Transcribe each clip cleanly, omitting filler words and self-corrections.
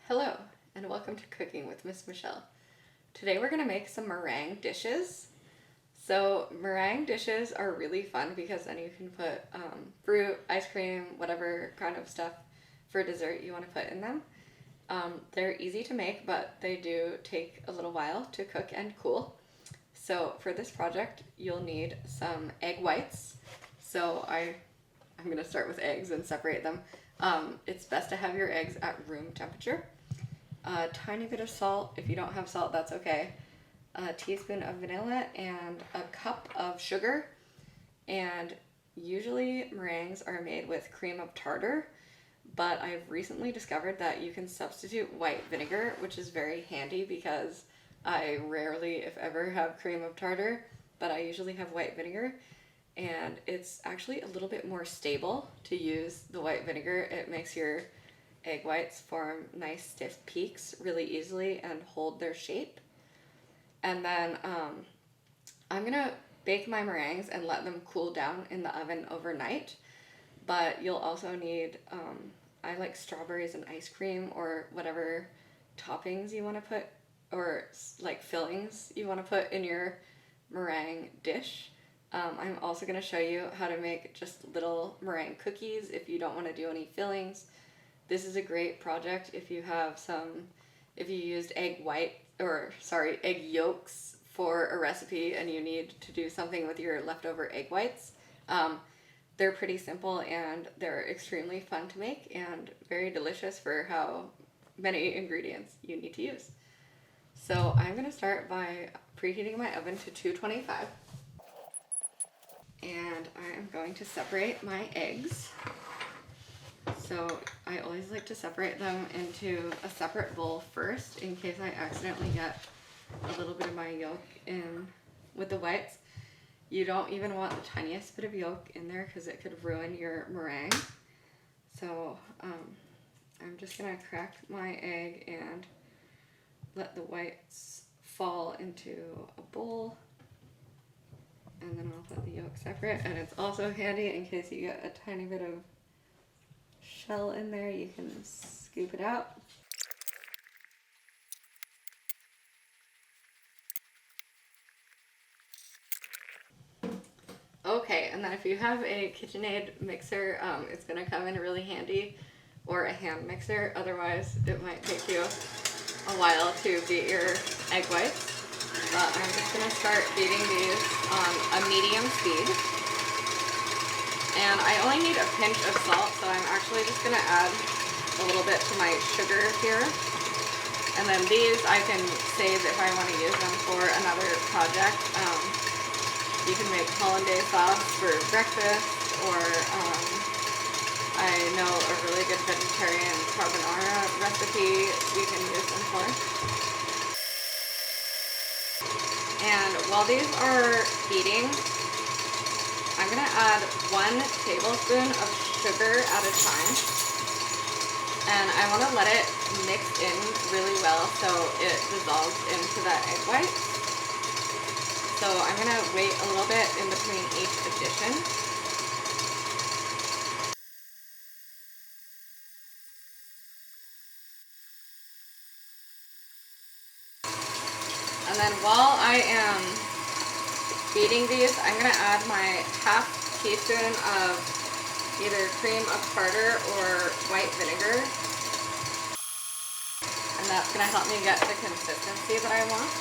Hello, and welcome to Cooking with Miss Michelle. Today we're going to make some meringue dishes. So meringue dishes are really fun because then you can put fruit, ice cream, whatever kind of stuff for dessert you want to put in them. They're easy to make, but they do take a little while to cook and cool. So for this project, you'll need some egg whites. So I'm going to start with eggs and separate them. It's best to have your eggs at room temperature. A tiny bit of salt. If you don't have salt, that's okay. A teaspoon of vanilla and a cup of sugar. And usually meringues are made with cream of tartar, but I've recently discovered that you can substitute white vinegar, which is very handy because I rarely, if ever, have cream of tartar, but I usually have white vinegar. And it's actually a little bit more stable to use the white vinegar. It makes your egg whites form nice stiff peaks really easily and hold their shape. And then I'm gonna bake my meringues and let them cool down in the oven overnight. But you'll also need, I like strawberries and ice cream or whatever toppings you want to put, or like fillings you want to put in your meringue dish. I'm also going to show you how to make just little meringue cookies if you don't want to do any fillings. This is a great project if you have if you used egg yolks for a recipe and you need to do something with your leftover egg whites. They're pretty simple and they're extremely fun to make and very delicious for how many ingredients you need to use. So I'm going to start by preheating my oven to 225. And I am going to separate my eggs. So I always like to separate them into a separate bowl first in case I accidentally get a little bit of my yolk in with the whites. You don't even want the tiniest bit of yolk in there because it could ruin your meringue. So I'm just going to crack my egg and let the whites fall into a bowl. And then I'll put the yolk separate. And it's also handy in case you get a tiny bit of shell in there, you can scoop it out. Okay, and then if you have a KitchenAid mixer, it's going to come in really handy, or a hand mixer. Otherwise, it might take you a while to beat your egg whites. But I'm just going to start beating these on a medium speed. And I only need a pinch of salt, so I'm actually just going to add a little bit to my sugar here. And then these I can save if I want to use them for another project. You can make hollandaise sauce for breakfast, or I know a really good vegetarian carbonara recipe you can use them for. And while these are beating, I'm going to add 1 tablespoon of sugar at a time. And I want to let it mix in really well so it dissolves into that egg white. So I'm going to wait a little bit in between each addition. And then while I am beating these, I'm going to add my half teaspoon of either cream of tartar or white vinegar. And that's going to help me get the consistency that I want.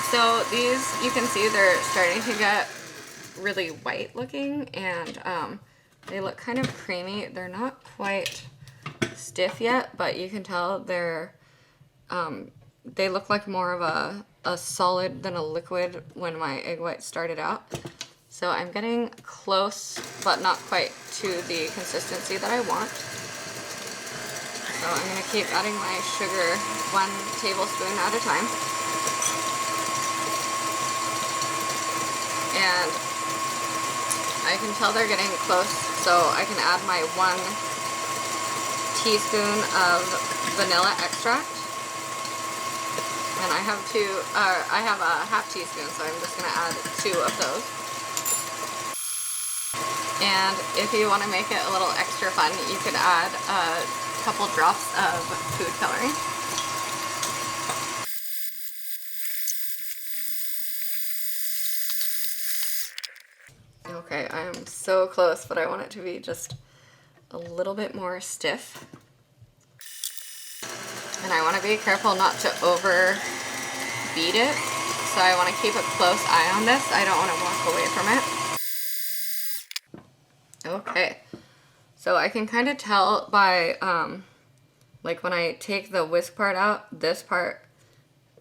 So these, you can see they're starting to get really white looking, and they look kind of creamy. They're not quite stiff yet, but you can tell they look like more of a solid than a liquid when my egg white started out. So I'm getting close, but not quite to the consistency that I want. So I'm going to keep adding my sugar 1 tablespoon at a time. And I can tell they're getting close, so I can add my 1 teaspoon of vanilla extract. And I have a half teaspoon, so I'm just gonna add 2 of those. And if you want to make it a little extra fun, you could add a couple drops of food coloring. Okay, I am so close, but I want it to be just a little bit more stiff. And I want to be careful not to over beat it. So I want to keep a close eye on this. I don't want to walk away from it. Okay, so I can kind of tell by, like when I take the whisk part out, this part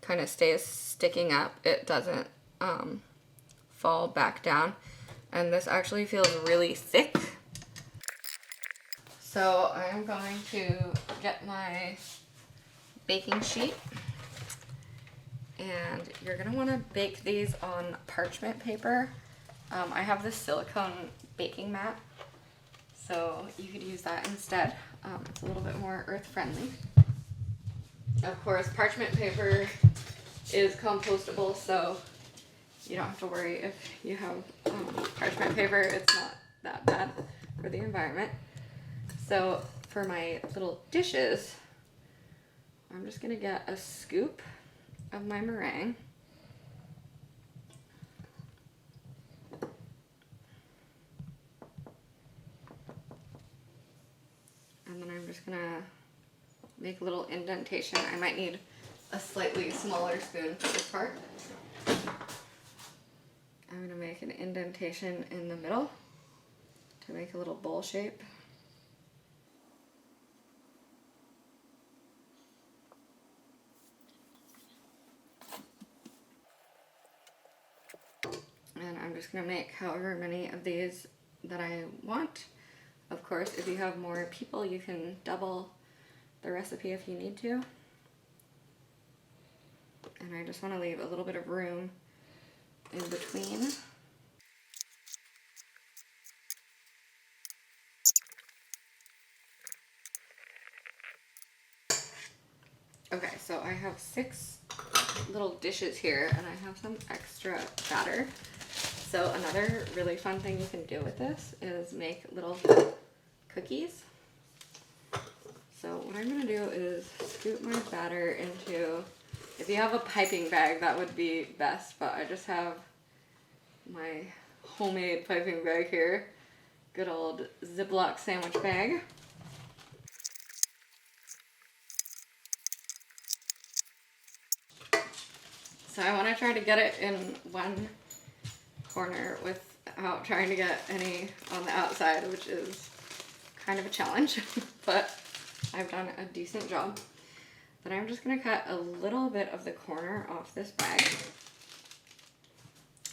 kind of stays sticking up. It doesn't fall back down. And this actually feels really thick. So I am going to get my baking sheet. And you're going to want to bake these on parchment paper. I have this silicone baking mat, so you could use that instead. It's a little bit more earth friendly. Of course, parchment paper is compostable, so you don't have to worry if you have parchment paper. It's not that bad for the environment. So for my little dishes, I'm just going to get a scoop of my meringue. And then I'm just going to make a little indentation. I might need a slightly smaller spoon for this part. I'm going to make an indentation in the middle to make a little bowl shape. And I'm just going to make however many of these that I want. Of course, if you have more people, you can double the recipe if you need to. And I just want to leave a little bit of room in between. Okay, so I have 6 little dishes here, and I have some extra batter. So another really fun thing you can do with this is make little cookies. So what I'm gonna do is scoop my batter into, if you have a piping bag, that would be best, but I just have my homemade piping bag here. Good old Ziploc sandwich bag. So I want to try to get it in one corner without trying to get any on the outside, which is kind of a challenge, but I've done a decent job. Then I'm just going to cut a little bit of the corner off this bag,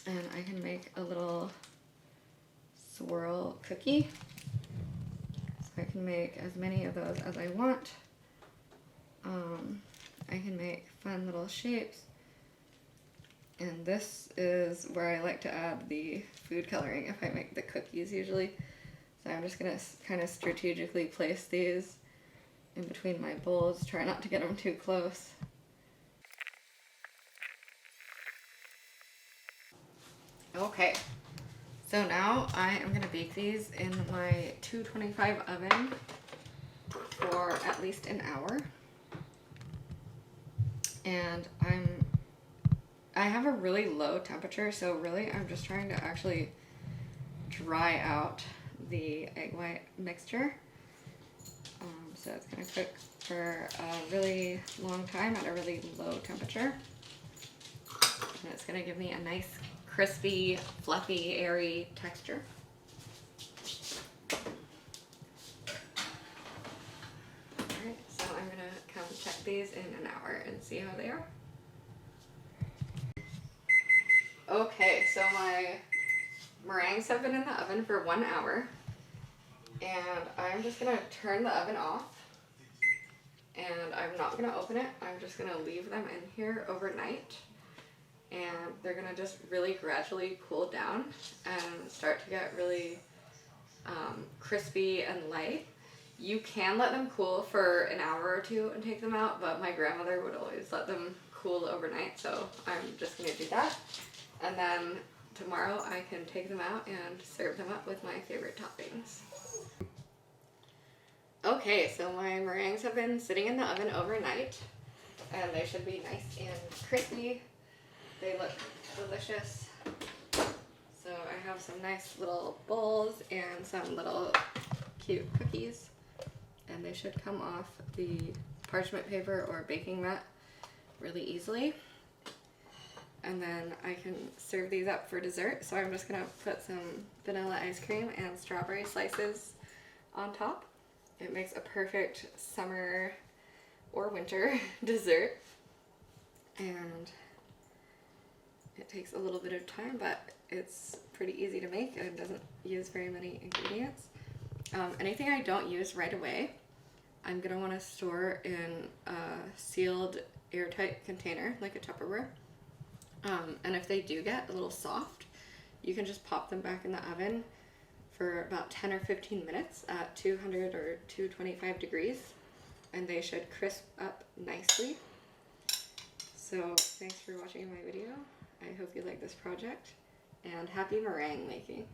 and I can make a little swirl cookie. So I can make as many of those as I want. I can make fun little shapes. And this is where I like to add the food coloring if I make the cookies usually. So I'm just going to kind of strategically place these in between my bowls, try not to get them too close. Okay, so now I am going to bake these in my 225 oven for at least an hour. And I have a really low temperature, so really I'm just trying to actually dry out the egg white mixture. So it's going to cook for a really long time at a really low temperature. And it's going to give me a nice, crispy, fluffy, airy texture. Alright, so I'm going to come check these in an hour and see how they are. Okay, so my meringues have been in the oven for 1 hour, and I'm just going to turn the oven off, and I'm not going to open it. I'm just going to leave them in here overnight, and they're gonna just really gradually cool down and start to get really crispy and light. You can let them cool for an hour or two and take them out, but my grandmother would always let them cool overnight, so I'm just gonna do that. And then tomorrow I can take them out and serve them up with my favorite toppings. Okay, so my meringues have been sitting in the oven overnight, and they should be nice and crispy. They look delicious. So I have some nice little bowls and some little cute cookies, and they should come off the parchment paper or baking mat really easily. And then I can serve these up for dessert. So I'm just gonna put some vanilla ice cream and strawberry slices on top. It makes a perfect summer or winter dessert. And it takes a little bit of time, but it's pretty easy to make and doesn't use very many ingredients. Anything I don't use right away, I'm gonna wanna store in a sealed airtight container, like a Tupperware. And if they do get a little soft, you can just pop them back in the oven for about 10 or 15 minutes at 200 or 225 degrees, and they should crisp up nicely. So thanks for watching my video. I hope you like this project, and happy meringue making.